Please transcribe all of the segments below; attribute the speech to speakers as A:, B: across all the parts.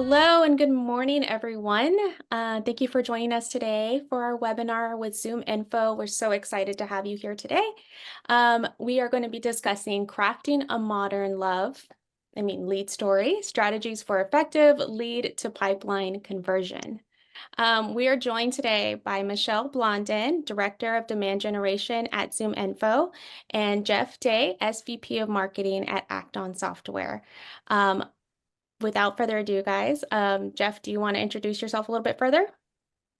A: Hello and good morning, everyone. Thank you for joining us today for our webinar with ZoomInfo. We're so excited to have you here today. We are going to be discussing crafting a modern lead story, strategies for effective lead to pipeline conversion. We are joined today by Michelle Blondin, Director of Demand Generation at ZoomInfo, and Jeff Day, SVP of Marketing at Acton Software. Without further ado, guys, Jeff, do you want to introduce yourself a little bit further?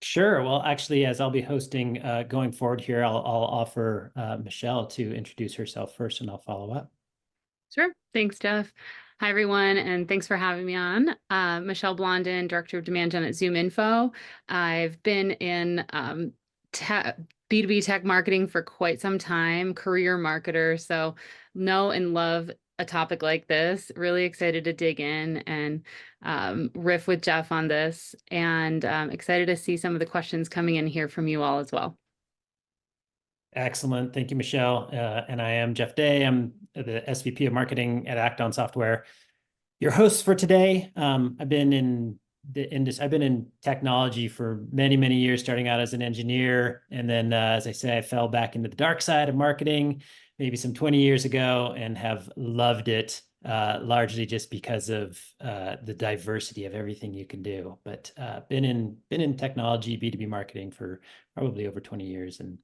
B: Sure. Well, actually, as I'll be hosting going forward here, I'll offer Michelle to introduce herself first, and I'll follow up.
C: Sure. Thanks, Jeff. Hi, everyone, and thanks for having me on. Michelle Blondin, Director of Demand Gen at ZoomInfo. I've been in B2B tech marketing for quite some time, career marketer, so know and love a topic like this. Really excited to dig in and riff with Jeff on this, and excited to see some of the questions coming in here from you all as well.
B: Excellent. Thank you, Michelle. And I am Jeff Day. I'm the SVP of Marketing at Acton Software. Your host for today. I've been in technology for many, many years, starting out as an engineer. And then, as I say, I fell back into the dark side of marketing maybe some 20 years ago and have loved it, largely just because of the diversity of everything you can do. But been in technology, B2B marketing for probably over 20 years, and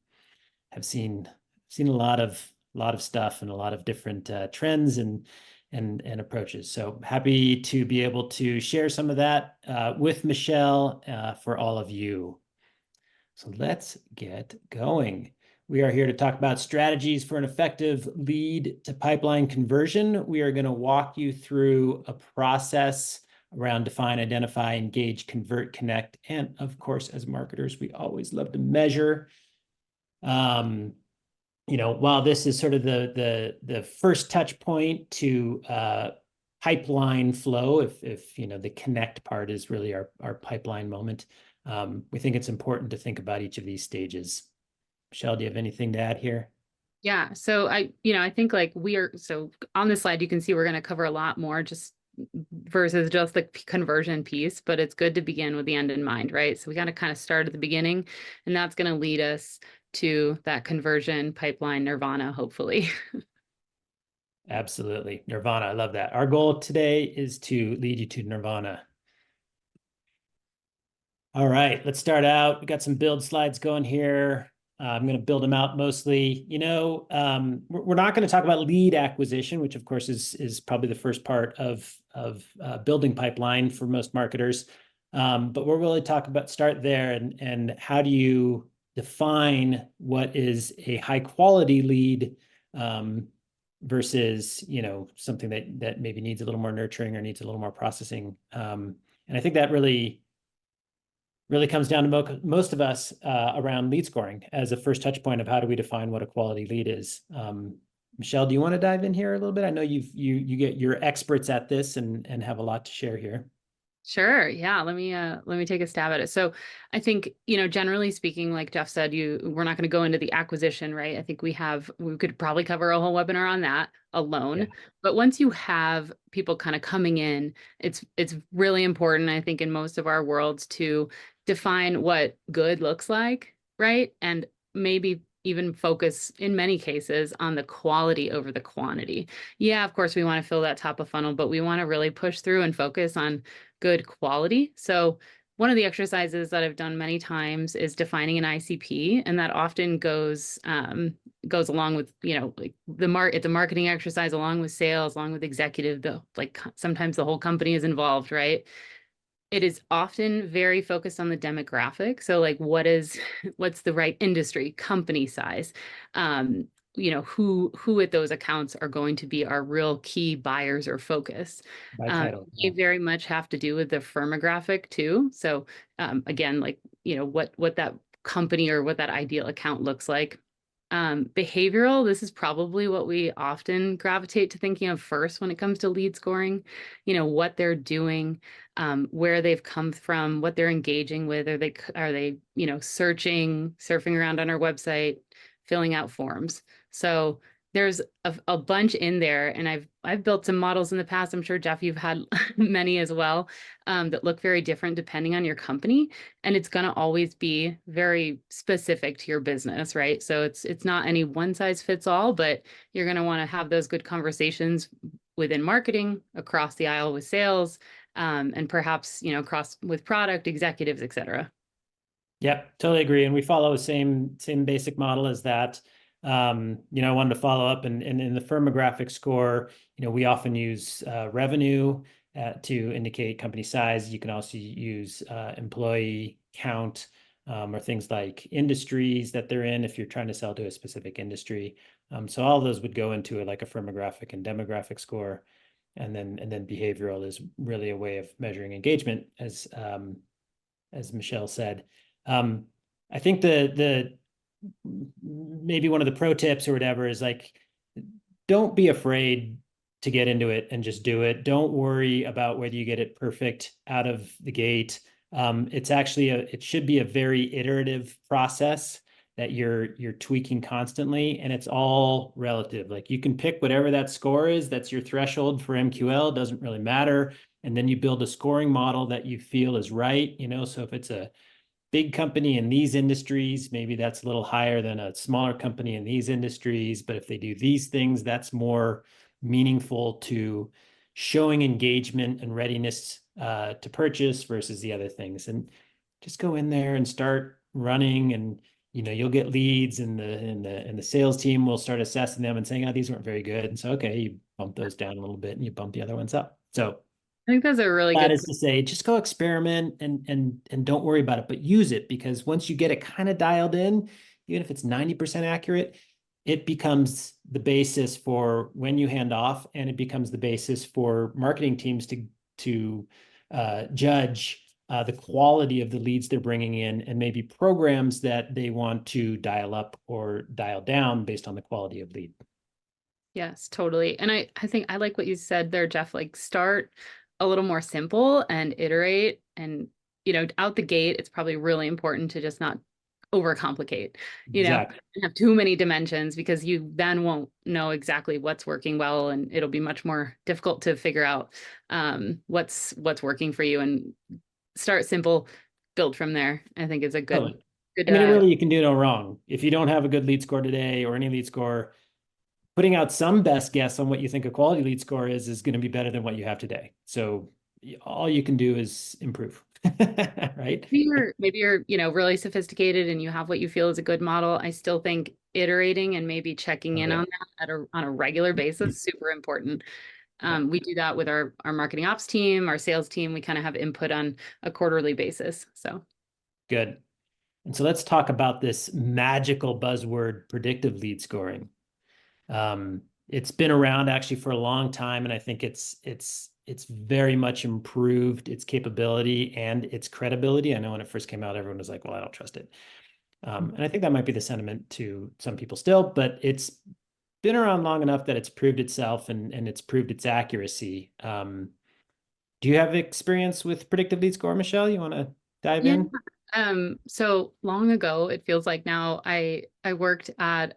B: have seen a lot of stuff and a lot of different trends and approaches. So happy to be able to share some of that with Michelle for all of you. So let's get going. We are here to talk about strategies for an effective lead to pipeline conversion. We are going to walk you through a process around define, identify, engage, convert, connect, and of course, as marketers, we always love to measure. While this is sort of the first touch point to pipeline flow, if the connect part is really our pipeline moment, we think it's important to think about each of these stages. Michelle, do you have anything to add here?
C: Yeah, so I think like so on this slide, you can see we're going to cover a lot more just versus just the conversion piece, but it's good to begin with the end in mind, right? So we got to kind of start at the beginning, and that's going to lead us to that conversion pipeline nirvana, hopefully.
B: Absolutely. Nirvana. I love that. Our goal today is to lead you to nirvana. All right, let's start out. We got some build slides going here. I'm going to build them out mostly. We're not going to talk about lead acquisition, which of course is probably the first part of building pipeline for most marketers. But we'll really start there and how do you define what is a high quality lead versus something that maybe needs a little more nurturing or needs a little more processing. And I think that really comes down to most of us around lead scoring as a first touch point of how do we define what a quality lead is. Michelle, do you want to dive in here a little bit? I know you're experts at this and have a lot to share here.
C: Sure. Yeah. Let me take a stab at it. So I think, generally speaking, like Jeff said, we're not going to go into the acquisition, right? I think we could probably cover a whole webinar on that alone. Yeah. But once you have people kind of coming in, it's really important, I think, in most of our worlds to define what good looks like, right? And maybe even focus in many cases on the quality over the quantity. Yeah, of course, we want to fill that top of funnel, but we want to really push through and focus on good quality. So one of the exercises that I've done many times is defining an ICP, and that often goes along with, it's a marketing exercise along with sales, along with executive, sometimes the whole company is involved, right? It is often very focused on the demographic. So like what's the right industry, company size, who at those accounts are going to be our real key buyers or focus.
B: By title.
C: They very much have to do with the firmographic too. So again, what that company or what that ideal account looks like. Behavioral, this is probably what we often gravitate to thinking of first when it comes to lead scoring, what they're doing, where they've come from, what they're engaging with. Are they searching, surfing around on our website, filling out forms. So there's a bunch in there, and I've built some models in the past. I'm sure, Jeff, you've had many as well, that look very different depending on your company, and it's going to always be very specific to your business, right? So it's not any one size fits all, but you're going to want to have those good conversations within marketing, across the aisle with sales, and perhaps, across with product executives, et cetera.
B: Yep, totally agree. And we follow the same basic model as that. I wanted to follow up and in the firmographic score, we often use revenue to indicate company size. You can also use employee count, or things like industries that they're in if you're trying to sell to a specific industry. So all those would go into like a firmographic and demographic score. And then behavioral is really a way of measuring engagement, as Michelle said. I think the maybe one of the pro tips or whatever is like, don't be afraid to get into it and just do it. Don't worry about whether you get it perfect out of the gate. It's actually it should be a very iterative process that you're tweaking constantly, and it's all relative. Like, you can pick whatever that score is, that's your threshold for MQL, doesn't really matter. And then you build a scoring model that you feel is right. So if it's a big company in these industries, maybe that's a little higher than a smaller company in these industries. But if they do these things, that's more meaningful to showing engagement and readiness to purchase versus the other things. And just go in there and start running, and you'll get leads, and the sales team will start assessing them and saying, oh, these weren't very good. And so, okay, you bump those down a little bit and you bump the other ones up. So
C: I think that's a really
B: that
C: good
B: is to say, just go experiment and don't worry about it, but use it, because once you get it kind of dialed in, even if it's 90% accurate, it becomes the basis for when you hand off, and it becomes the basis for marketing teams to judge the quality of the leads they're bringing in, and maybe programs that they want to dial up or dial down based on the quality of lead.
C: Yes, totally. And I think I like what you said there, Jeff, like start a little more simple and iterate. And, out the gate, it's probably really important to just not overcomplicate,
B: Exactly.
C: and have too many dimensions, because you then won't know exactly what's working well, and it'll be much more difficult to figure out what's working for you. And start simple, build from there. I think is a good,
B: Totally.
C: good,
B: I mean, really, you can do no wrong. If you don't have a good lead score today, or any lead score, putting out some best guess on what you think a quality lead score is going to be better than what you have today. So all you can do is improve, right?
C: maybe you're, really sophisticated and you have what you feel is a good model. I still think iterating and maybe checking
B: Oh,
C: in
B: yeah.
C: on that on a regular basis, super important.
B: Yeah.
C: We do that with our marketing ops team, our sales team. We kind of have input on a quarterly basis. So
B: Good. And so let's talk about this magical buzzword, predictive lead scoring. It's been around actually for a long time, and I think it's very much improved its capability and its credibility. I know when it first came out, everyone was like, well, I don't trust it. And I think that might be the sentiment to some people still, but it's been around long enough that it's proved itself, and it's proved its accuracy. Do you have experience with predictive lead score, Michelle? You want to dive
C: yeah.
B: in?
C: So long ago, it feels like now, I worked at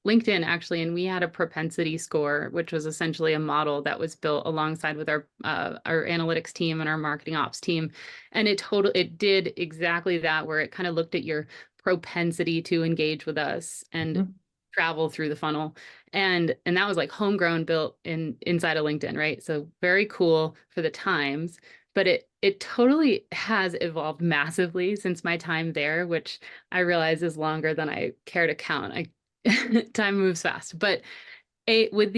C: LinkedIn actually, and we had a propensity score, which was essentially a model that was built alongside with our analytics team and our marketing ops team. And it did exactly that, where it kind of looked at your propensity to engage with us and travel through the funnel. And that was like homegrown, built inside of LinkedIn, right? So very cool for the times. But it totally has evolved massively since my time there, which I realize is longer than I care to count. Time moves fast. But with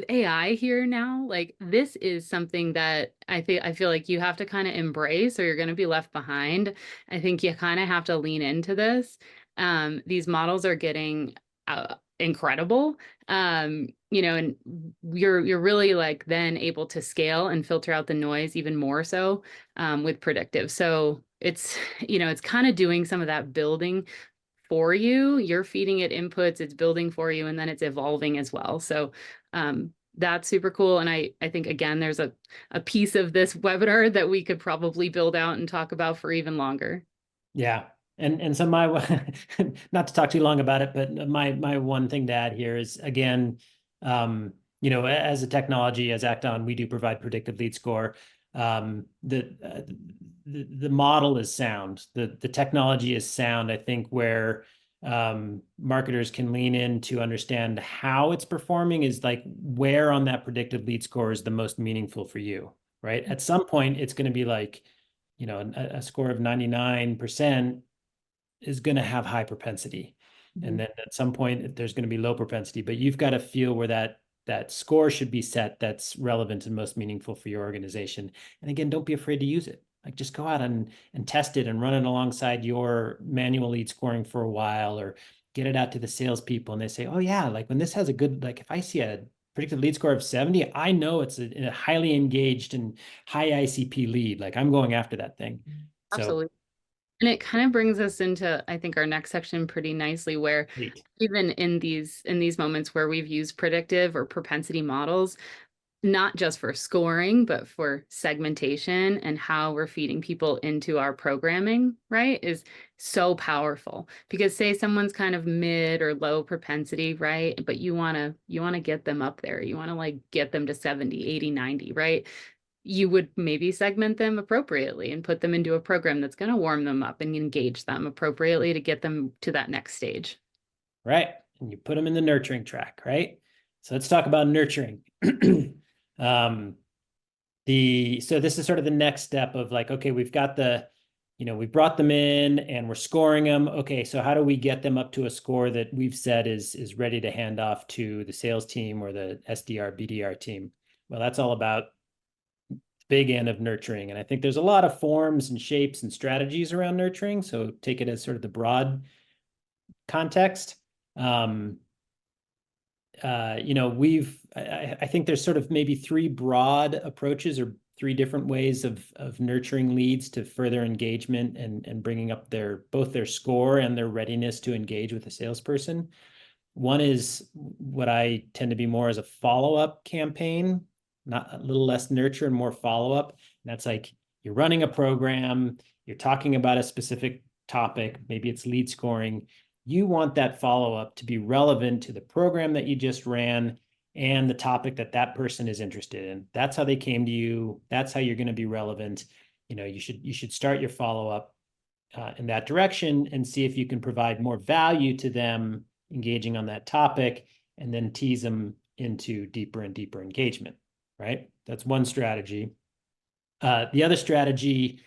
C: AI here now, like, this is something that I feel like you have to kind of embrace, or you're going to be left behind. I think you kind of have to lean into this. These models are getting incredible. And you're really like then able to scale and filter out the noise even more so with predictive. So it's kind of doing some of that building for you. You're feeding it inputs, it's building for you, and then it's evolving as well. So that's super cool. And I think, again, there's a piece of this webinar that we could probably build out and talk about for even longer.
B: Yeah. And so my not to talk too long about it, but my one thing to add here is again, as a technology, as Acton, we do provide predictive lead score. The model is sound. The technology is sound. I think where marketers can lean in to understand how it's performing is like where on that predictive lead score is the most meaningful for you, right? At some point, it's going to be like, a score of 99% is going to have high propensity. And then at some point, there's going to be low propensity, but you've got to feel where that score should be set that's relevant and most meaningful for your organization. And again, don't be afraid to use it. Like just go out and test it and run it alongside your manual lead scoring for a while, or get it out to the salespeople and they say, oh yeah, like when this has a good, like if I see a predicted lead score of 70, I know it's a highly engaged and high ICP lead. Like I'm going after that thing. So
C: Absolutely. And it kind of brings us into, I think, our next section pretty nicely, where
B: neat.
C: even in these moments where we've used predictive or propensity models, not just for scoring, but for segmentation and how we're feeding people into our programming, right, is so powerful. Because say someone's kind of mid or low propensity, right? But you want to get them up there. You want to like get them to 70, 80, 90, right? You would maybe segment them appropriately and put them into a program that's going to warm them up and engage them appropriately to get them to that next stage.
B: Right. And you put them in the nurturing track, right? So let's talk about nurturing. So this is sort of the next step of like, okay, we've got we brought them in and we're scoring them. Okay, so how do we get them up to a score that we've said is ready to hand off to the sales team or the SDR, BDR team? Well, that's all about the big end of nurturing. And I think there's a lot of forms and shapes and strategies around nurturing. So take it as sort of the broad context. I think there's sort of maybe three broad approaches or three different ways of nurturing leads to further engagement and bringing up both their score and their readiness to engage with a salesperson. One is what I tend to be more as a follow-up campaign, not a little less nurture and more follow-up. That's like you're running a program, you're talking about a specific topic, maybe it's lead scoring. You want that follow-up to be relevant to the program that you just ran and the topic that person is interested in. That's how they came to you. That's how you're going to be relevant. You should start your follow-up in that direction and see if you can provide more value to them engaging on that topic, and then tease them into deeper and deeper engagement, right? That's one strategy. The other strategy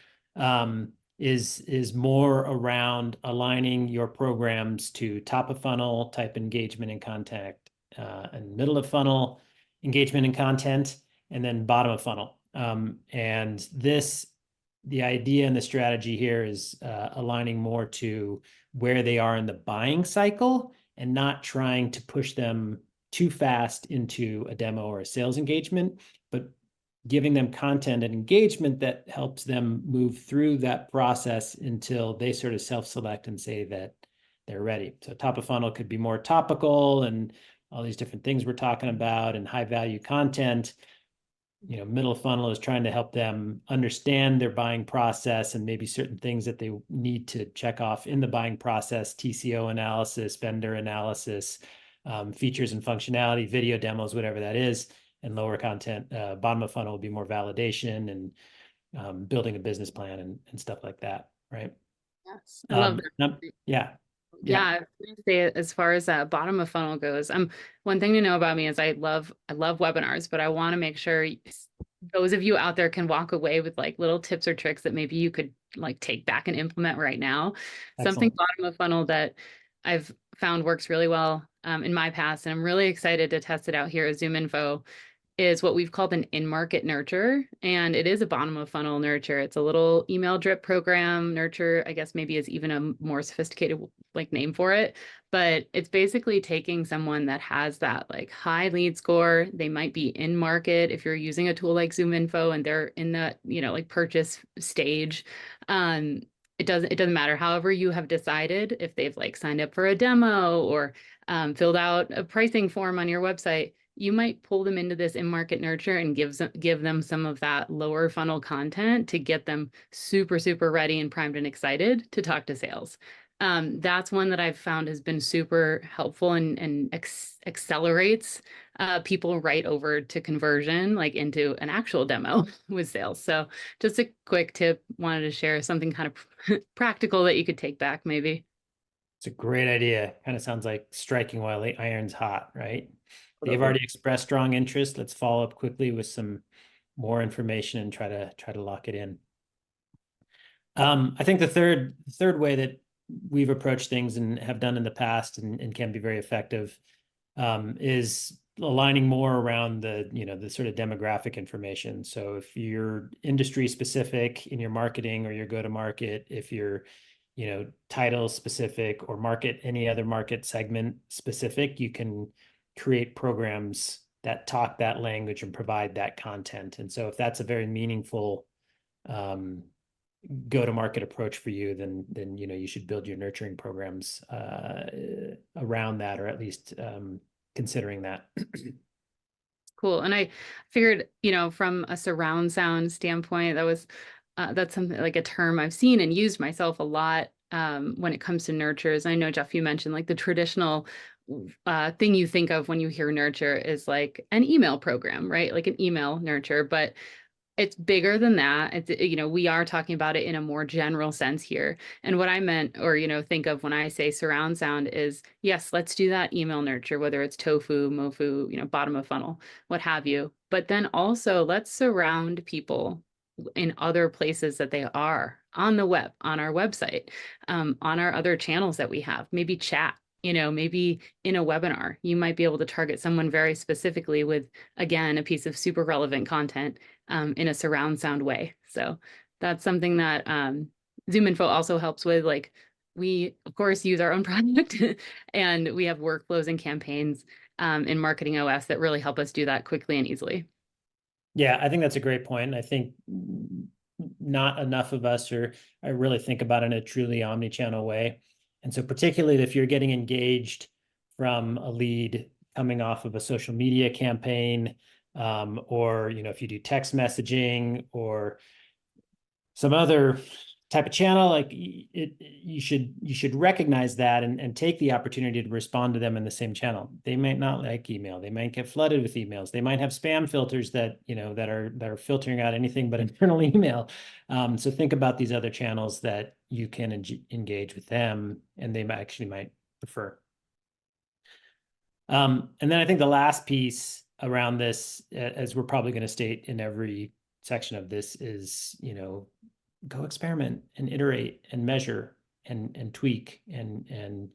B: is more around aligning your programs to top of funnel type engagement and contact, and middle of funnel engagement and content, and then bottom of funnel. And the idea and the strategy here is aligning more to where they are in the buying cycle and not trying to push them too fast into a demo or a sales engagement, but giving them content and engagement that helps them move through that process until they sort of self-select and say that they're ready. So top of funnel could be more topical and all these different things we're talking about and high value content. Middle of funnel is trying to help them understand their buying process and maybe certain things that they need to check off in the buying process, TCO analysis, vendor analysis, features and functionality, video demos, whatever that is. And lower content, bottom of funnel will be more validation and building a business plan and stuff like that, right?
C: Yes, I love that.
B: Yeah.
C: Yeah, I was gonna say as far as that bottom of funnel goes, one thing to know about me is I love webinars, but I want to make sure those of you out there can walk away with like little tips or tricks that maybe you could like take back and implement right now. Something
B: Excellent.
C: bottom of funnel that I've found works really well in my past, and I'm really excited to test it out here at ZoomInfo, is what we've called an in-market nurture. And it is a bottom of funnel nurture. It's a little email drip program nurture, I guess maybe is even a more sophisticated like name for it. But it's basically taking someone that has that like high lead score. They might be in market if you're using a tool like ZoomInfo and they're in that, like purchase stage. It doesn't matter. However you have decided, if they've like signed up for a demo or filled out a pricing form on your website, you might pull them into this in-market nurture and give them some of that lower funnel content to get them super, super ready and primed and excited to talk to sales. That's one that I've found has been super helpful and accelerates people right over to conversion, like into an actual demo with sales. So just a quick tip, wanted to share something kind of practical that you could take back maybe.
B: It's a great idea. Kind of sounds like striking while the iron's hot, right? They've
C: Totally.
B: already expressed strong interest. Let's follow up quickly with some more information and try to lock it in. I think the third way that we've approached things and have done in the past and can be very effective is aligning more around the sort of demographic information. So if you're industry specific in your marketing or your go-to-market, if you're title specific or any other market segment specific, you can create programs that talk that language and provide that content. And so if that's a very meaningful go-to-market approach for you, then you should build your nurturing programs around that, or at least considering that.
C: Cool. And I figured, from a surround sound standpoint, that's something like a term I've seen and used myself a lot when it comes to nurtures. I know, Jeff, you mentioned like the traditional thing you think of when you hear nurture is like an email program, right? Like an email nurture, but it's bigger than that. We are talking about it in a more general sense here. And what I meant, or, think of when I say surround sound is, yes, let's do that email nurture, whether it's tofu, mofu, bottom of funnel, what have you. But then also let's surround people in other places that they are on the web, on our website, on our other channels that we have, maybe chat. Maybe in a webinar, you might be able to target someone very specifically with, again, a piece of super relevant content in a surround sound way. So that's something that ZoomInfo also helps with. Like, we, of course, use our own product and we have workflows and campaigns in Marketing OS that really help us do that quickly and easily.
B: Yeah, I think that's a great point. I think not enough of us I really think about it in a truly omni-channel way. And so particularly if you're getting engaged from a lead coming off of a social media campaign, or if you do text messaging or some other type of channel, like you should recognize that and take the opportunity to respond to them in the same channel. They might not like email. They might get flooded with emails. They might have spam filters that are filtering out anything but internal email. So think about these other channels that you can engage with them, and they might prefer. And then I think the last piece around this, as we're probably going to state in every section of this, is go experiment and iterate and measure and tweak and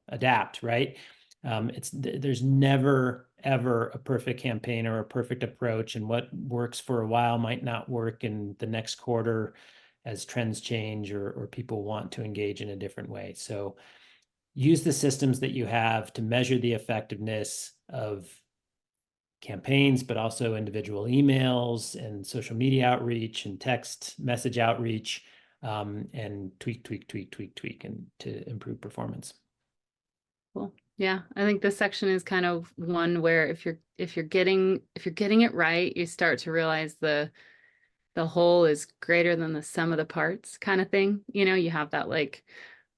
B: adapt, right? There's never ever a perfect campaign or a perfect approach, and what works for a while might not work in the next quarter as trends change or people want to engage in a different way. So use the systems that you have to measure the effectiveness of campaigns, but also individual emails and social media outreach and text message outreach, and tweak and to improve performance.
C: Cool. Yeah, I think this section is kind of one where if you're getting it right, you start to realize the whole is greater than the sum of the parts kind of thing. You have that like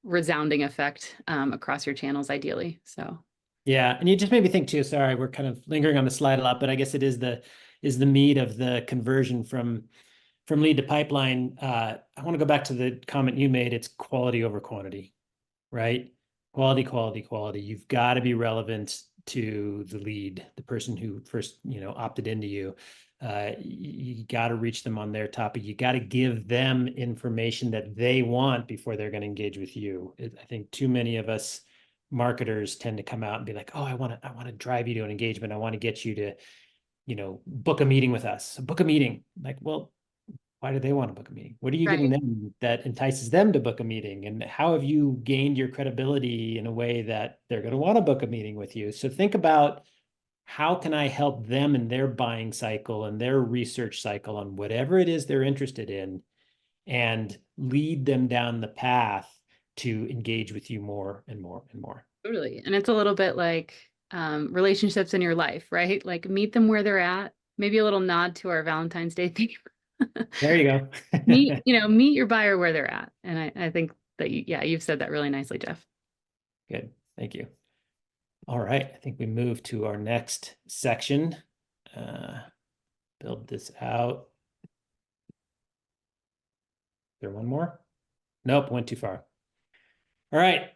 C: resounding effect across your channels ideally. So
B: yeah, and you just made me think too. Sorry, we're kind of lingering on the slide a lot, but I guess it is the meat of the conversion from lead to pipeline. I want to go back to the comment you made. It's quality over quantity, right? Quality. You've got to be relevant to the lead, the person who first, opted into you. You got to reach them on their topic. You got to give them information that they want before they're going to engage with you. I think too many of us marketers tend to come out and be like, oh, I want to drive you to an engagement. I want to get you to, book a meeting with us. Book a meeting. Like, well, why do they want to book a meeting? What are you giving them that entices them to book a meeting? And how have you gained your credibility in a way that they're going to want to book a meeting with you? So think about, how can I help them in their buying cycle and their research cycle on whatever it is they're interested in, and lead them down the path to engage with you more and more and more.
C: Totally. And it's a little bit like relationships in your life, right? Like meet them where they're at. Maybe a little nod to our Valentine's Day theme.
B: There you go.
C: Meet your buyer where they're at. And I think that you've said that really nicely, Jeff.
B: Good. Thank you. All right. I think we move to our next section. Build this out. Is there one more? Nope, went too far. All right.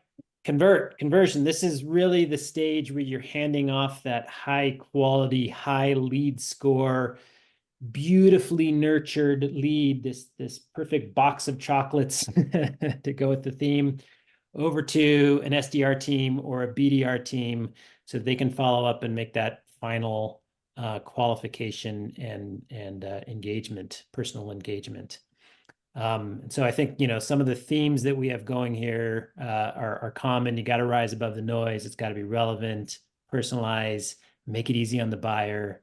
B: Conversion. This is really the stage where you're handing off that high quality, high lead score, beautifully nurtured lead, this perfect box of chocolates to go with the theme, over to an SDR team or a BDR team so they can follow up and make that final qualification and engagement, personal engagement. And so I think, some of the themes that we have going here are common. You got to rise above the noise. It's got to be relevant, personalize, make it easy on the buyer,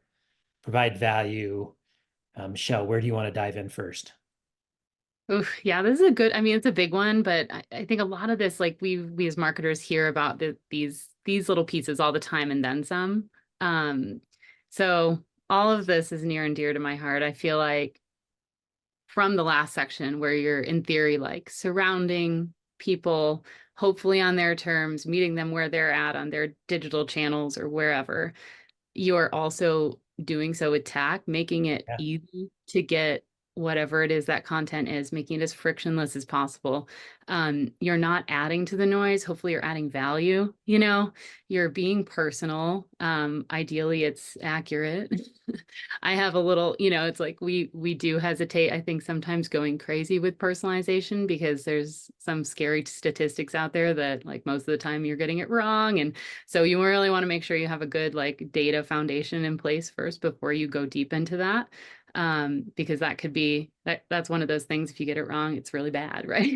B: provide value. Michelle, where do you want to dive in first?
C: Oof, yeah, this is it's a big one, but I think a lot of this, like we as marketers hear about these little pieces all the time and then some. Um, so all of this is near and dear to my heart. I feel like from the last section where you're in theory like surrounding people, hopefully on their terms, meeting them where they're at on their digital channels or wherever, you're also doing so with tech, making it
B: Yeah.
C: easy to get whatever it is that content is, making it as frictionless as possible. You're not adding to the noise. Hopefully you're adding value, you're being personal. Ideally it's accurate. I have a little, it's like we do hesitate, I think, sometimes going crazy with personalization because there's some scary statistics out there that like most of the time you're getting it wrong. And so you really want to make sure you have a good like data foundation in place first before you go deep into that. Because that could be that's one of those things, if you get it wrong, it's really bad, right?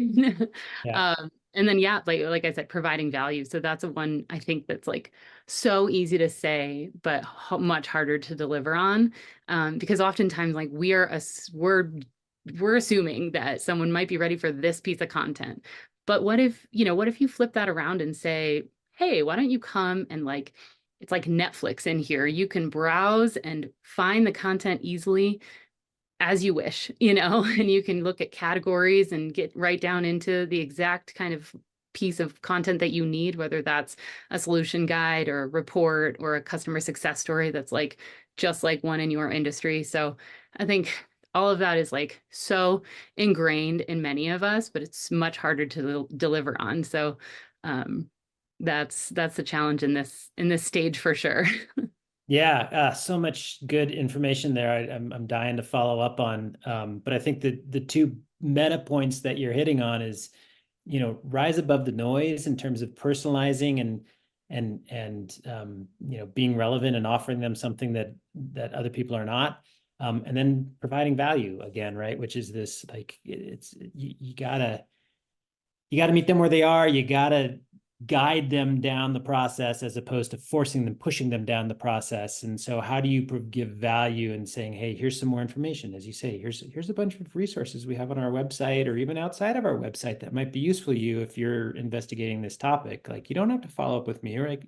B: Yeah.
C: And then yeah, like I said, providing value. So that's a one I think that's like so easy to say, but much harder to deliver on. Because oftentimes like we're assuming that someone might be ready for this piece of content. But what if you flip that around and say, hey, why don't you come and like it's like Netflix in here. You can browse and find the content easily as you wish, and you can look at categories and get right down into the exact kind of piece of content that you need, whether that's a solution guide or a report or a customer success story that's like just like one in your industry. So I think all of that is like so ingrained in many of us, but it's much harder to deliver on. So um, that's the challenge in this stage for sure.
B: Yeah, so much good information there. I'm dying to follow up on, but I think that the two meta points that you're hitting on is, rise above the noise in terms of personalizing and being relevant and offering them something that other people are not, and then providing value again, right? Which is this like you gotta meet them where they are. You gotta guide them down the process as opposed to forcing them, pushing them down the process. And so how do you give value and saying, hey, here's some more information? As you say, here's a bunch of resources we have on our website or even outside of our website that might be useful to you if you're investigating this topic. Like you don't have to follow up with me, or like,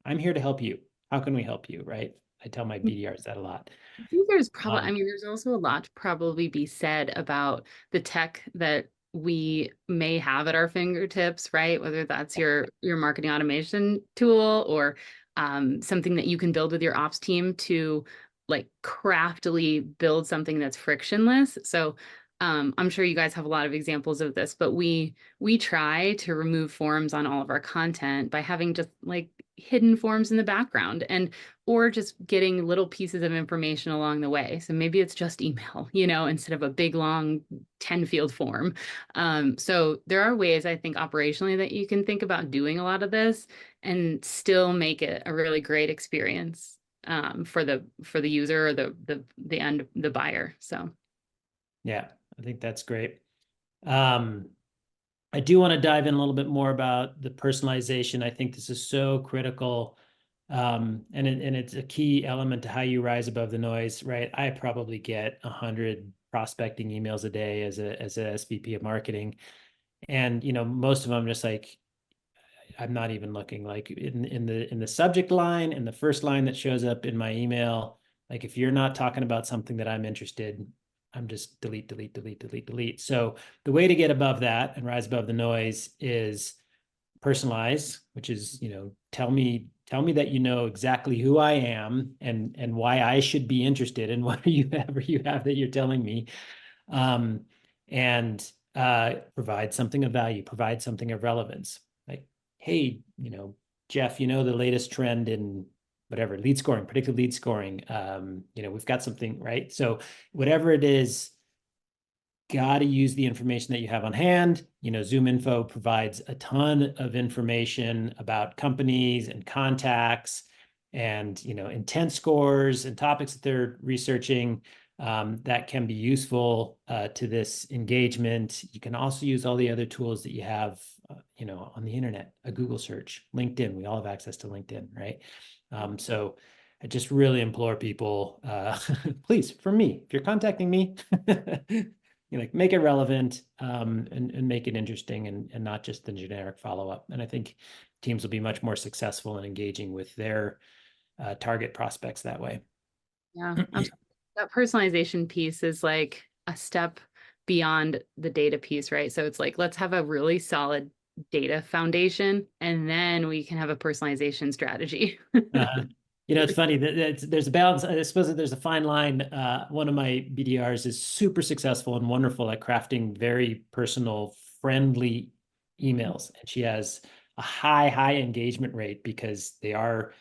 B: I'm here to help you. How can we help you? Right. I tell my BDRs that a lot.
C: I think there's probably,
B: Um,
C: there's also a lot to probably be said about the tech that we may have at our fingertips, right? Whether that's your marketing automation tool or something that you can build with your ops team to like craftily build something that's frictionless. So I'm sure you guys have a lot of examples of this, but we try to remove forms on all of our content by having just like hidden forms in the background and or just getting little pieces of information along the way. So maybe it's just email, instead of a big long 10 field form. So there are ways I think operationally that you can think about doing a lot of this and still make it a really great experience for the user or the end the buyer. So
B: yeah, I think that's great. I do want to dive in a little bit more about the personalization. I think this is so critical. And it's a key element to how you rise above the noise, right? I probably get 100 prospecting emails a day as a SVP of marketing. And, most of them just like, I'm not even looking. Like in the subject line, in the first line that shows up in my email, like if you're not talking about something that I'm interested, I'm just delete, delete, delete, delete, delete. So the way to get above that and rise above the noise is personalize, which is, tell me that you know exactly who I am and why I should be interested in whatever you have that you're telling me. And provide something of value, provide something of relevance. Like, hey, Jeff, the latest trend in whatever lead scoring, predictive lead scoring. We've got something, right? So whatever it is, got to use the information that you have on hand. ZoomInfo provides a ton of information about companies and contacts and, intent scores and topics that they're researching that can be useful to this engagement. You can also use all the other tools that you have, on the internet, a Google search, LinkedIn. We all have access to LinkedIn, right? So I just really implore people, please, from me, if you're contacting me, make it relevant and make it interesting and not just the generic follow-up. And I think teams will be much more successful in engaging with their target prospects that way.
C: Yeah, absolutely. That personalization piece is like a step beyond the data piece, right? So it's like, let's have a really solid data foundation, and then we can have a personalization strategy.
B: It's funny that there's a balance. I suppose that there's a fine line. One of my BDRs is super successful and wonderful at crafting very personal, friendly emails. And she has a high engagement rate because they are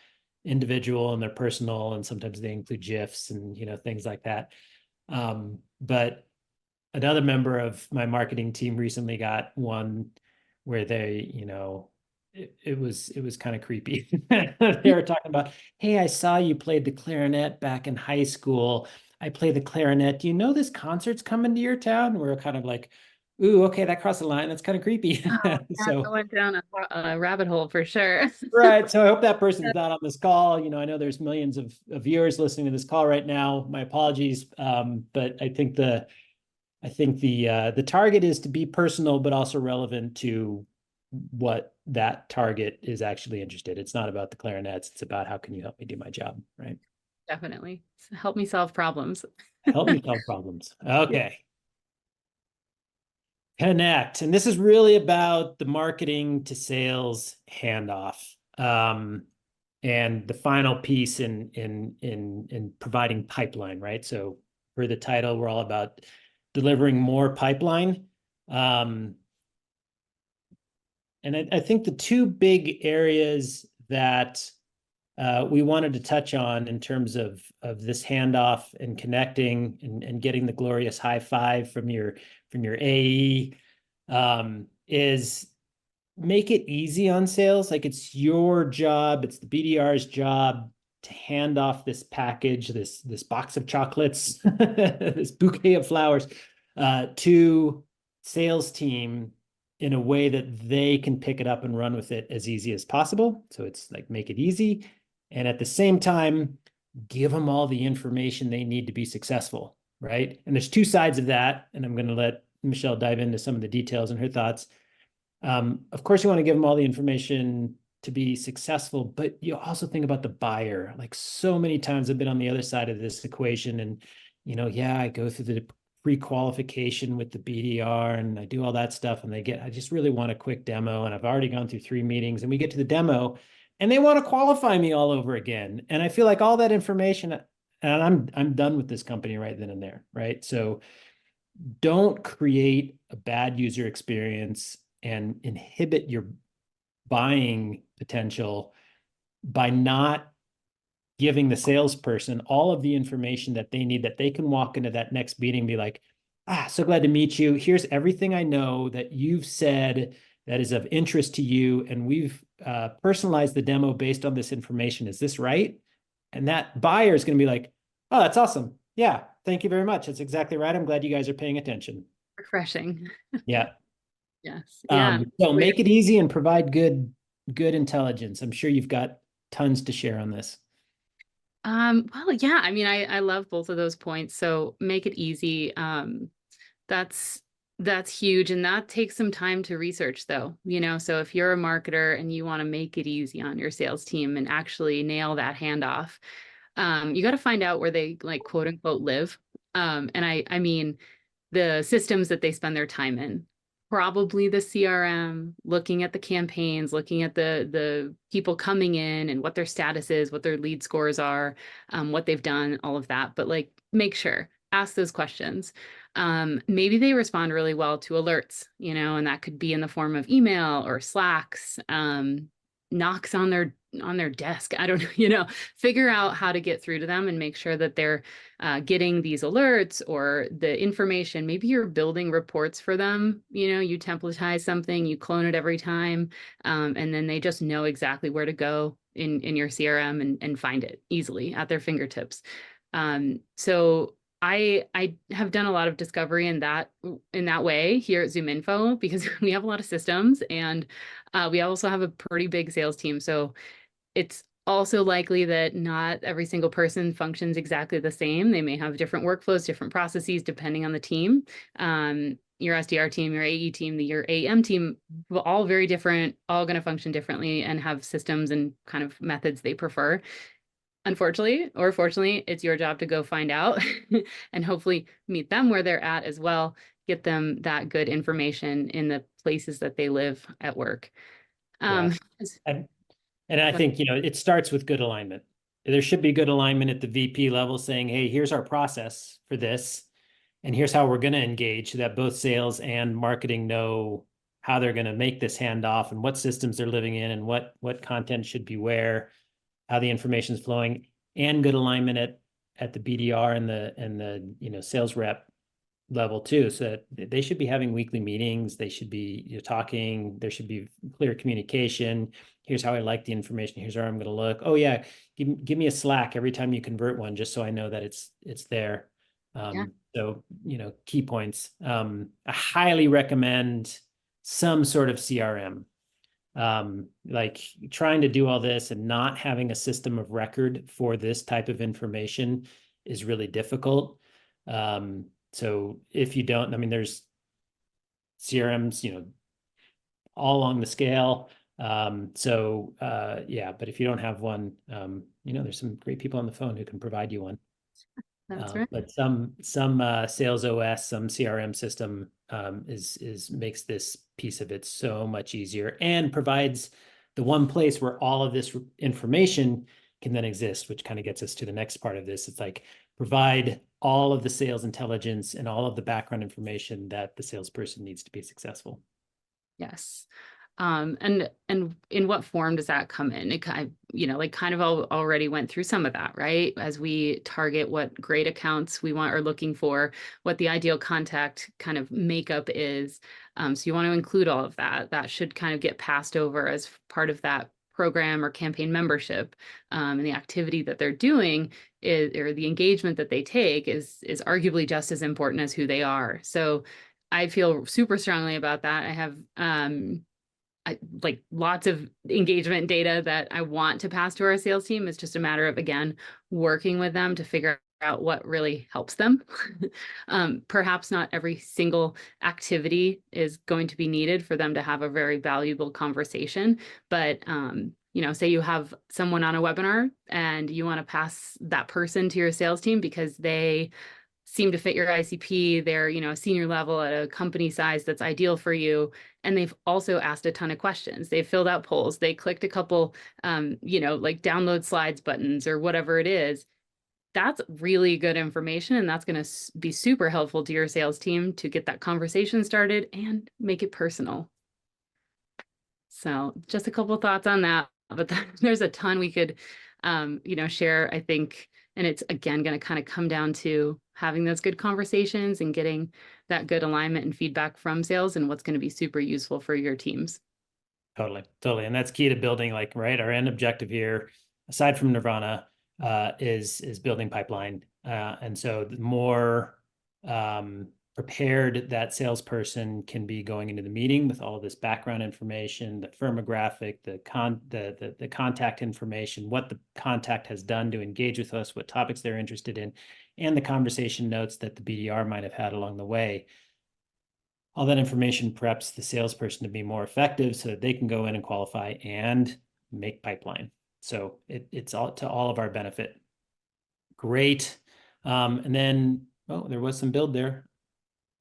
B: individual and they're personal, and sometimes they include GIFs and, things like that. But another member of my marketing team recently got one where they, it was kind of creepy. They were talking about, hey, I saw you played the clarinet back in high school. I play the clarinet. Do you know this concert's coming to your town? And we're kind of like, ooh, okay, that crossed the line. That's kind of creepy.
C: Yeah, I
B: So
C: went down a rabbit hole for sure.
B: right. So I hope that person's not on this call. I know there's millions of viewers listening to this call right now. My apologies. But I think the target is to be personal, but also relevant to what that target is actually interested. It's not about the clarinets. It's about how can you help me do my job, right?
C: Definitely. Help me solve problems.
B: Help me solve problems. Okay. Connect. And this is really about the marketing to sales handoff. And the final piece in providing pipeline, right? So for the title, we're all about delivering more pipeline. And I think the two big areas that we wanted to touch on in terms of this handoff and connecting and getting the glorious high five from your AE is make it easy on sales. Like it's your job, it's the BDR's job to hand off this package, this box of chocolates, this bouquet of flowers to sales team in a way that they can pick it up and run with it as easy as possible. So it's like make it easy. And at the same time, give them all the information they need to be successful, right? And there's two sides of that. And I'm going to let Michelle dive into some of the details and her thoughts. Of course, you want to give them all the information to be successful, but you also think about the buyer. Like so many times I've been on the other side of this equation and, I go through the pre-qualification with the BDR and I do all that stuff and I just really want a quick demo. And I've already gone through 3 meetings and we get to the demo and they want to qualify me all over again. And I feel like all that information and I'm done with this company right then and there. Right. So don't create a bad user experience and inhibit your buying potential by not giving the salesperson all of the information that they need, that they can walk into that next meeting and be like, so glad to meet you. Here's everything I know that you've said that is of interest to you. And we've personalized the demo based on this information. Is this right? And that buyer is going to be like, oh, that's awesome. Yeah, thank you very much. That's exactly right. I'm glad you guys are paying attention.
C: Refreshing.
B: Yeah.
C: Yes. Yeah.
B: So make it easy and provide good intelligence. I'm sure you've got tons to share on this.
C: Well, yeah, I mean, I love both of those points. So make it easy. That's That's huge. And that takes some time to research though, so if you're a marketer and you want to make it easy on your sales team and actually nail that handoff, you got to find out where they like quote unquote live. And I mean the systems that they spend their time in. Probably the CRM, looking at the campaigns, looking at the people coming in and what their status is, what their lead scores are, what they've done, all of that. But like, make sure, ask those questions. Maybe they respond really well to alerts, and that could be in the form of email or Slacks, knocks on their desk. I don't know, figure out how to get through to them and make sure that they're getting these alerts or the information. Maybe you're building reports for them. You templatize something, you clone it every time, and then they just know exactly where to go in your CRM and find it easily at their fingertips. So I have done a lot of discovery in that way here at ZoomInfo because we have a lot of systems and we also have a pretty big sales team. So it's also likely that not every single person functions exactly the same. They may have different workflows, different processes, depending on the team. Your SDR team, your AE team, your AM team, all very different, all going to function differently and have systems and kind of methods they prefer. Unfortunately, or fortunately, it's your job to go find out and hopefully meet them where they're at as well, get them that good information in the places that they live at work.
B: Yeah. And I think, it starts with good alignment. There should be good alignment at the VP level saying, hey, here's our process for this, and here's how we're going to engage so that both sales and marketing know how they're going to make this handoff and what systems they're living in and what content should be where, how the information is flowing, and good alignment at the BDR and the sales rep level too, so that they should be having weekly meetings. They should be talking. There should be clear communication. Here's how I like the information. Here's where I'm going to look. Oh yeah, give me a Slack every time you convert one, just so I know that it's there.
C: Yeah.
B: So key points. I highly recommend some sort of CRM. Like trying to do all this and not having a system of record for this type of information is really difficult. So if you don't, I mean, there's CRMs, all along the scale. Yeah, but if you don't have one, there's some great people on the phone who can provide you one.
C: That's right.
B: But some sales OS, some CRM system makes this piece of it so much easier and provides the one place where all of this information can then exist, which kind of gets us to the next part of this. It's like provide all of the sales intelligence and all of the background information that the salesperson needs to be successful.
C: Yes. And in what form does that come in? It kind of already went through some of that, right? As we target what great accounts we want or looking for, what the ideal contact kind of makeup is. So you want to include all of that. That should kind of get passed over as part of that program or campaign membership. And the activity that they're doing or the engagement that they take is arguably just as important as who they are. So I feel super strongly about that. I have like lots of engagement data that I want to pass to our sales team. It's just a matter of, again, working with them to figure out what really helps them. Perhaps not every single activity is going to be needed for them to have a very valuable conversation, but say you have someone on a webinar and you want to pass that person to your sales team because they seem to fit your ICP, they're, a senior level at a company size that's ideal for you. And they've also asked a ton of questions. They've filled out polls. They clicked a couple, like download slides buttons or whatever it is. That's really good information. And that's going to be super helpful to your sales team to get that conversation started and make it personal. So just a couple of thoughts on that, but there's a ton we could, share, I think. And it's, again, going to kind of come down to having those good conversations and getting that good alignment and feedback from sales and what's going to be super useful for your teams.
B: Totally. And that's key to building, like, right, our end objective here, aside from Nirvana, is building pipeline. And so the more prepared that salesperson can be going into the meeting with all of this background information, the firmographic, the contact information, what the contact has done to engage with us, what topics they're interested in, and the conversation notes that the BDR might have had along the way. all that information preps the salesperson to be more effective so that they can go in and qualify and make pipeline. So it's all to all of our benefit. Great. And then, oh, there was some build there.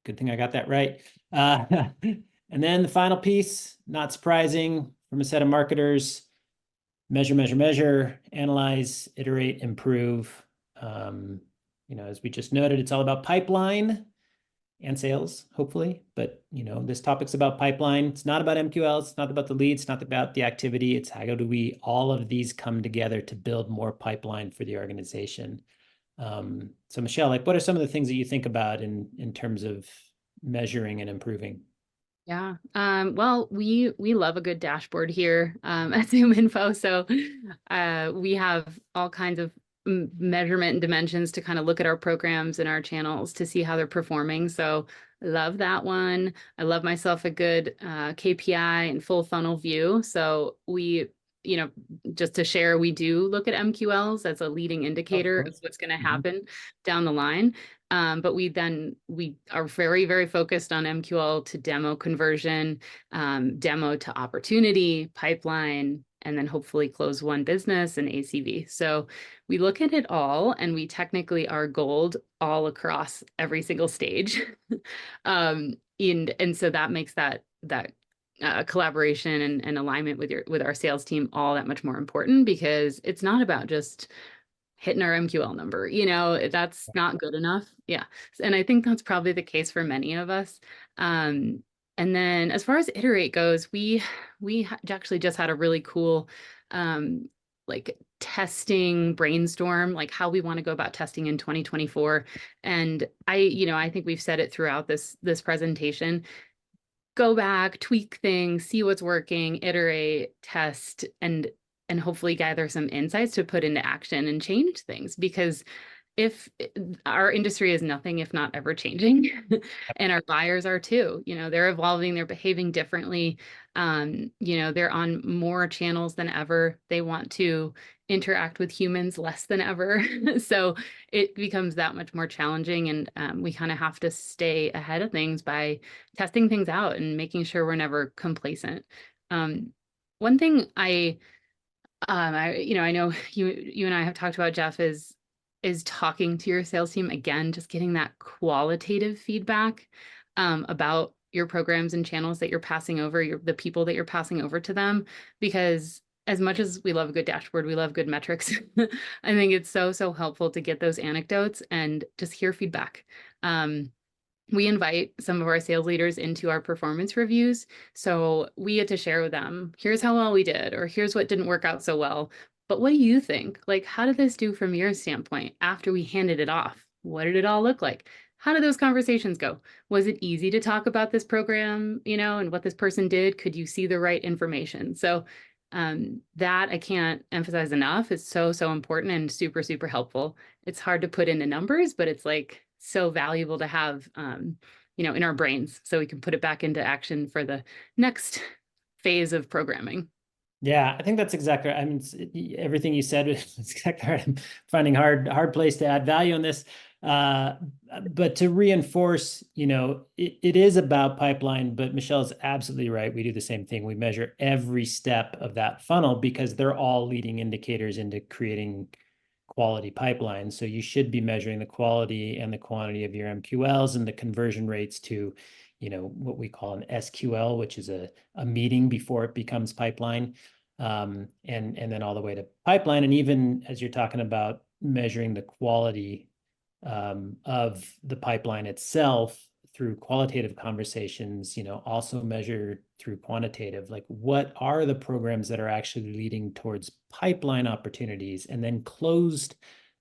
B: Good thing I got that right. And then the final piece, not surprising from a set of marketers, measure, measure, measure, analyze, iterate, improve. As we just noted, it's all about pipeline and sales, hopefully. But, this topic's about pipeline. It's not about MQLs. It's not about the leads. It's not about the activity. It's how do we all of these come together to build more pipeline for the organization. So Michelle, what are some of the things that you think about in terms of measuring and improving?
C: Yeah. Well, we love a good dashboard here at ZoomInfo. So we have all kinds of measurement and dimensions to kind of look at our programs and our channels to see how they're performing. So love that one. I love myself a good KPI and full funnel view. So we, just to share, we do look at MQLs as a leading indicator of what's going to happen down the line. But we are very, very focused on MQL to demo conversion, demo to opportunity, pipeline, and then hopefully close one business and ACV. So we look at it all, and we technically are gold all across every single stage. And so that makes that collaboration and alignment with our sales team all that much more important, because it's not about just hitting our MQL number, that's not good enough. Yeah. And I think that's probably the case for many of us. And then as far as iterate goes, we actually just had a really cool, testing brainstorm, like how we want to go about testing in 2024. And I think we've said it throughout this presentation. Go back, tweak things, see what's working, iterate, test, and hopefully gather some insights to put into action and change things. Because if our industry is nothing if not ever changing, and our buyers are too, they're evolving, they're behaving differently. They're on more channels than ever. They want to interact with humans less than ever. So it becomes that much more challenging. And we kind of have to stay ahead of things by testing things out and making sure we're never complacent. One thing I know you and I have talked about, Jeff, is talking to your sales team again, just getting that qualitative feedback about your programs and channels that you're passing over, the people that you're passing over to them. Because as much as we love a good dashboard, we love good metrics. I think it's so helpful to get those anecdotes and just hear feedback. We invite some of our sales leaders into our performance reviews. So we get to share with them, here's how well we did, or here's what didn't work out so well. But what do you think? How did this do from your standpoint after we handed it off? What did it all look like? How did those conversations go? Was it easy to talk about this program, and what this person did? Could you see the right information? So that I can't emphasize enough. It's so important and super helpful. It's hard to put into numbers, but it's so valuable to have, in our brains, so we can put it back into action for the next phase of programming.
B: Yeah, I think that's exactly right. I mean, everything you said is exactly right. I'm finding hard place to add value on this. But to reinforce, it is about pipeline, but Michelle's absolutely right. We do the same thing. We measure every step of that funnel because they're all leading indicators into creating quality pipelines. So you should be measuring the quality and the quantity of your MQLs and the conversion rates to, what we call an SQL, which is a meeting before it becomes pipeline. And then all the way to pipeline. And even as you're talking about measuring the quality of the pipeline itself through qualitative conversations, also measure through quantitative, what are the programs that are actually leading towards pipeline opportunities and then closed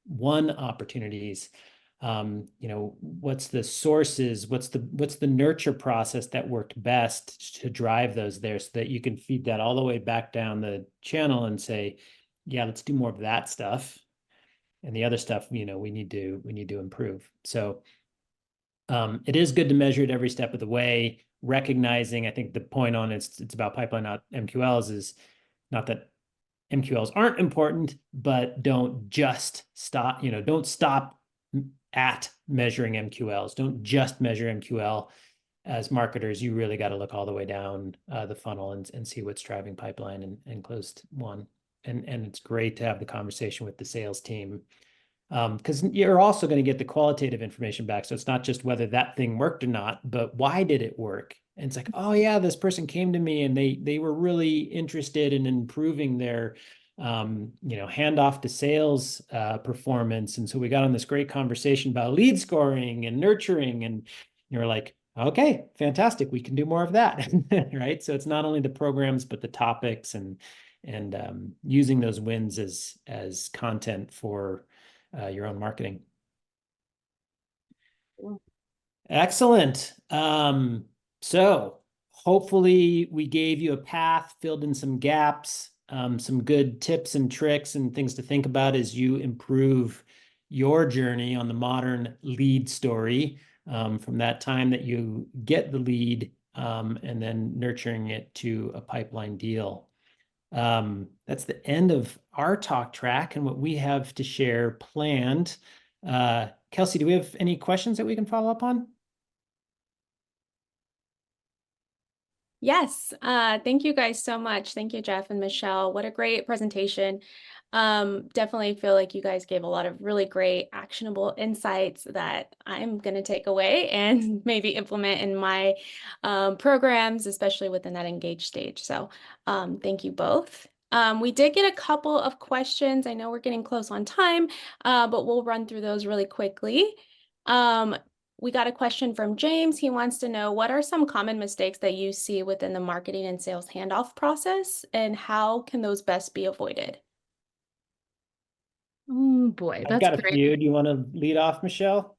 B: won opportunities. What's the sources, what's the nurture process that worked best to drive those there, so that you can feed that all the way back down the channel and say, yeah, let's do more of that stuff. And the other stuff, we need to improve. So it is good to measure it every step of the way, recognizing, I think the point on it's about pipeline, not MQLs, is not that MQLs aren't important, but don't just stop, don't stop at measuring MQLs. Don't just measure MQL as marketers, you really got to look all the way down the funnel and see what's driving pipeline and closed one. And it's great to have the conversation with the sales team, because you're also going to get the qualitative information back. So it's not just whether that thing worked or not, but why did it work? And it's like, oh yeah, this person came to me and they were really interested in improving their handoff to sales performance. And so we got on this great conversation about lead scoring and nurturing, and you're like, okay, fantastic, we can do more of that. Right? So it's not only the programs, but the topics and using those wins as content for your own marketing. Excellent. So hopefully we gave you a path, filled in some gaps, some good tips and tricks and things to think about as you improve your journey on the modern lead story, from that time that you get the lead, and then nurturing it to a pipeline deal. That's the end of our talk track and what we have to share planned. Kelsey, do we have any questions that we can follow up on?
A: Yes, thank you guys so much. Thank you, Jeff and Michelle. What a great presentation. Definitely feel like you guys gave a lot of really great actionable insights that I'm going to take away and maybe implement in my programs, especially within that engaged stage. So thank you both. We did get a couple of questions. I know we're getting close on time, but we'll run through those really quickly. We got a question from James. He wants to know, what are some common mistakes that you see within the marketing and sales handoff process, and how can those best be avoided?
C: Oh boy,
B: I've
C: that's
B: got a
C: great.
B: few. Do you want to lead off, Michelle?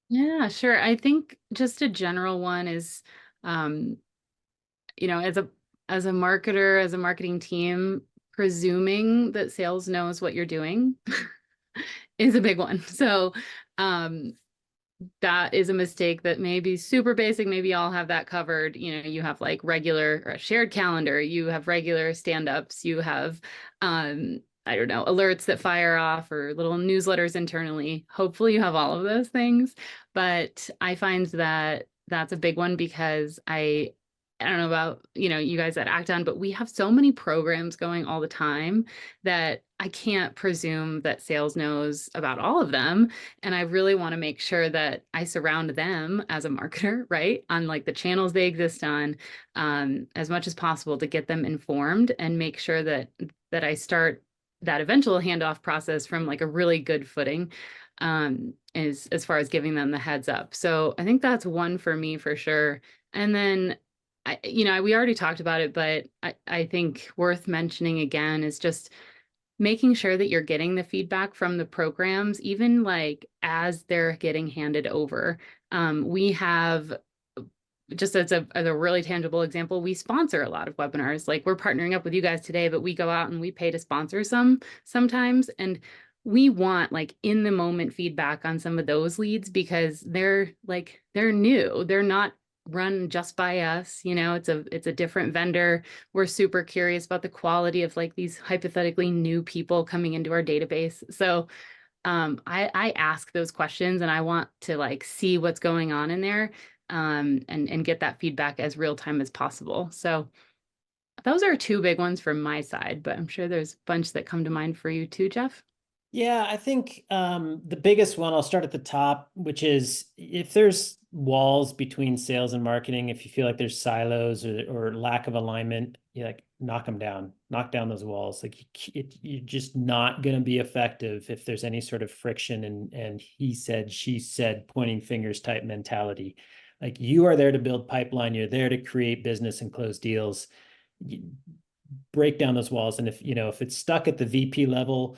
C: Yeah, sure. I think just a general one is, um, as a marketer, as a marketing team, presuming that sales knows what you're doing is a big one. So, um, that is a mistake that may be super basic. Maybe y'all have that covered. You have like regular or a shared calendar, you have regular stand-ups, you have, I don't know, alerts that fire off or little newsletters internally. Hopefully you have all of those things. But I find that that's a big one because I don't know about, you guys at Acton, but we have so many programs going all the time that I can't presume that sales knows about all of them. And I really want to make sure that I surround them as a marketer, right, on like the channels they exist on, as much as possible to get them informed and make sure that I start that eventual handoff process from like a really good footing, as far as giving them the heads up. So I think that's one for me for sure. And then we already talked about it, but I think worth mentioning again is just making sure that you're getting the feedback from the programs, even like as they're getting handed over. We have, just as a really tangible example, we sponsor a lot of webinars. Like, we're partnering up with you guys today, but we go out and we pay to sponsor some sometimes. And we want like in the moment feedback on some of those leads because they're new. They're not run just by us. It's a different vendor. We're super curious about the quality of like these hypothetically new people coming into our database. So I ask those questions and I want to like see what's going on in there, and get that feedback as real time as possible. So those are two big ones from my side, but I'm sure there's a bunch that come to mind for you too, Jeff.
B: Yeah, I think the biggest one, I'll start at the top, which is if there's walls between sales and marketing, if you feel like there's silos or lack of alignment, you like knock them down, knock down those walls. Like you're just not going to be effective if there's any sort of friction and he said, she said, pointing fingers type mentality. Like, you are there to build pipeline, you're there to create business and close deals. You break down those walls, and if it's stuck at the VP level,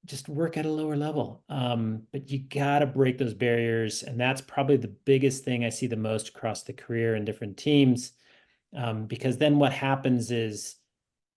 B: just work at a lower level. But you got to break those barriers. And that's probably the biggest thing I see the most across the career in different teams. Because then what happens is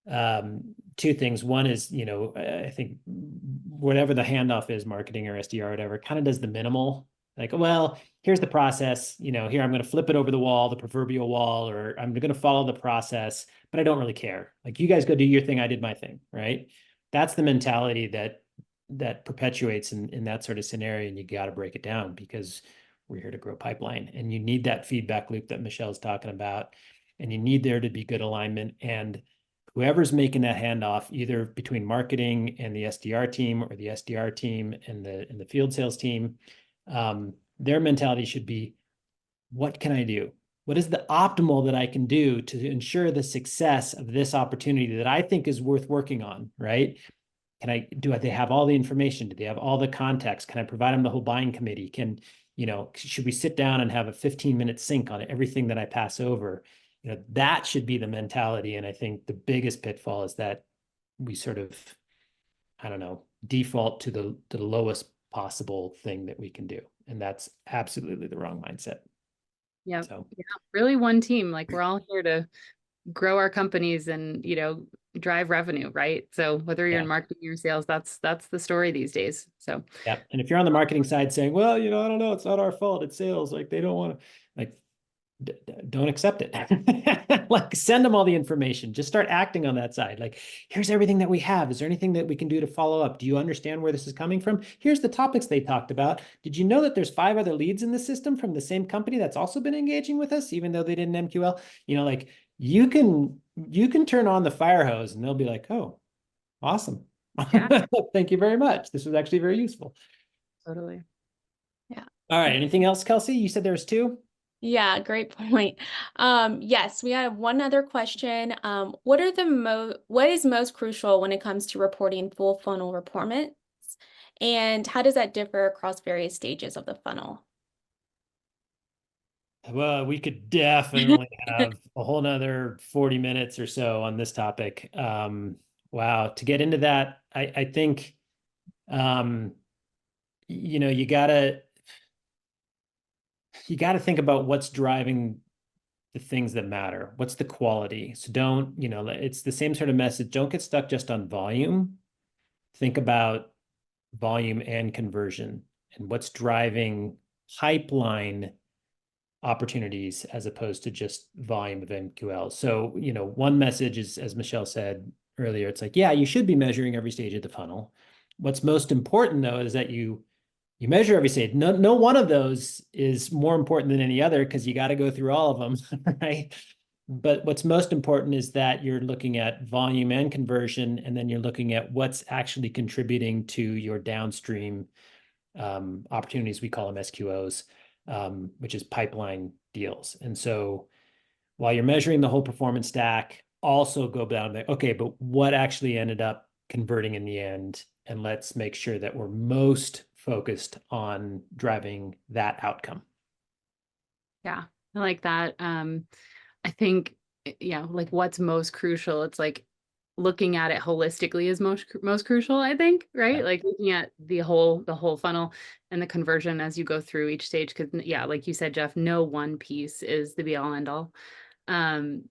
B: two things. One is, I think whatever the handoff is, marketing or SDR or whatever, kind of does the minimal. Like, well, here's the process. Here I'm going to flip it over the wall, the proverbial wall, or I'm going to follow the process, but I don't really care. Like, you guys go do your thing, I did my thing, right? That's the mentality that perpetuates in that sort of scenario, and you got to break it down, because We're here to grow pipeline. And you need that feedback loop that Michelle's talking about. And you need there to be good alignment. And whoever's making that handoff, either between marketing and the SDR team or the SDR team and the field sales team, their mentality should be, what can I do? What is the optimal that I can do to ensure the success of this opportunity that I think is worth working on, right? Do they have all the information? Do they have all the context? Can I provide them the whole buying committee? Should we sit down and have a 15-minute sync on everything that I pass over? That should be the mentality. And I think the biggest pitfall is that we sort of, I don't know, default to the lowest possible thing that we can do. And that's absolutely the wrong mindset.
C: Yeah.
B: So
C: Yeah. Really one team. Like we're all here to grow our companies and, drive revenue, right? So whether you're in marketing or sales, that's the story these days. So
B: yeah. And if you're on the marketing side saying, well, I don't know, it's not our fault, it's sales, like they don't want to, like, don't accept it. Like send them all the information. Just start acting on that side. Like, here's everything that we have. Is there anything that we can do to follow up? Do you understand where this is coming from? Here's the topics they talked about. Did you know that there's 5 other leads in the system from the same company that's also been engaging with us, even though they didn't MQL? Like you can turn on the fire hose and they'll be like, oh, awesome.
C: yeah,
B: Thank you very much. This was actually very useful.
C: totally.
A: Yeah.
B: All right. Anything else, Kelsey? You said there was 2?
A: Yeah, great point. Yes, we have one other question. What is most crucial when it comes to reporting full funnel performance? And how does that differ across various stages of the funnel?
B: Well, we could definitely have a whole nother 40 minutes or so on this topic. Wow, to get into that, I think, you gotta think about what's driving the things that matter. What's the quality? So it's the same sort of message. Don't get stuck just on volume. Think about volume and conversion and what's driving pipeline opportunities as opposed to just volume of MQL. So, one message is, as Michelle said earlier, it's like, yeah, you should be measuring every stage of the funnel. What's most important though is that you measure every stage. No one of those is more important than any other because you got to go through all of them, right? But what's most important is that you're looking at volume and conversion, and then you're looking at what's actually contributing to your downstream opportunities. We call them SQOs, which is pipeline deals. And so while you're measuring the whole performance stack, also go down there, okay, but what actually ended up converting in the end? And let's make sure that we're most focused on driving that outcome.
C: Yeah, I like that. I think, like what's most crucial, it's like looking at it holistically is most crucial, I think, right?
B: Yeah.
C: Like looking at the whole funnel and the conversion as you go through each stage. Cause yeah, like you said, Jeff, no one piece is the be all end all. Um,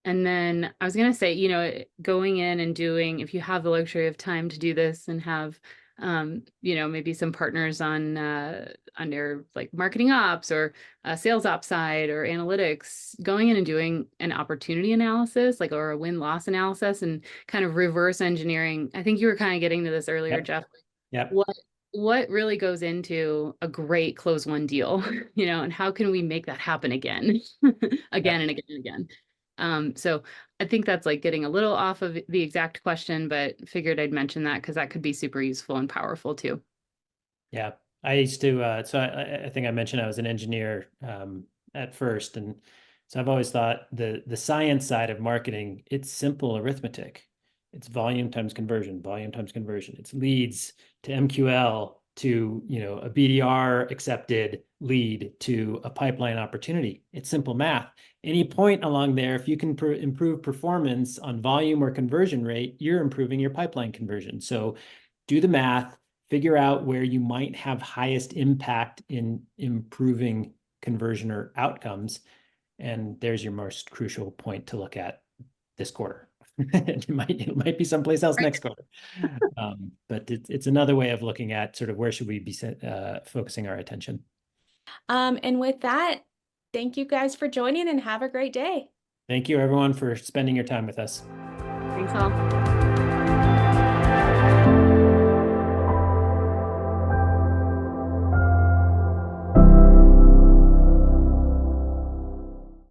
C: and then I was gonna say, going in and doing, if you have the luxury of time to do this and have, maybe some partners on your like marketing ops or sales ops side or analytics, going in and doing an opportunity analysis, like or a win-loss analysis, and kind of reverse engineering. I think you were kind of getting to this earlier,
B: Yep.
C: Jeff.
B: Yep.
C: What really goes into a great close one deal, and how can we make that happen again, again
B: Yep.
C: and again and again. So I think that's like getting a little off of the exact question, but figured I'd mention that because that could be super useful and powerful too.
B: Yeah. I used to, so I think I mentioned I was an engineer at first. And so I've always thought the science side of marketing, it's simple arithmetic. It's volume times conversion, volume times conversion. It's leads to MQL to, a BDR accepted lead to a pipeline opportunity. It's simple math. Any point along there, if you can improve performance on volume or conversion rate, you're improving your pipeline conversion. So do the math, figure out where you might have highest impact in improving conversion or outcomes. And there's your most crucial point to look at this quarter. It might be someplace else next quarter. But it's another way of looking at sort of where should we be focusing our attention.
A: And with that, thank you guys for joining and have a great day.
B: Thank you everyone for spending your time with us.
C: Thanks all.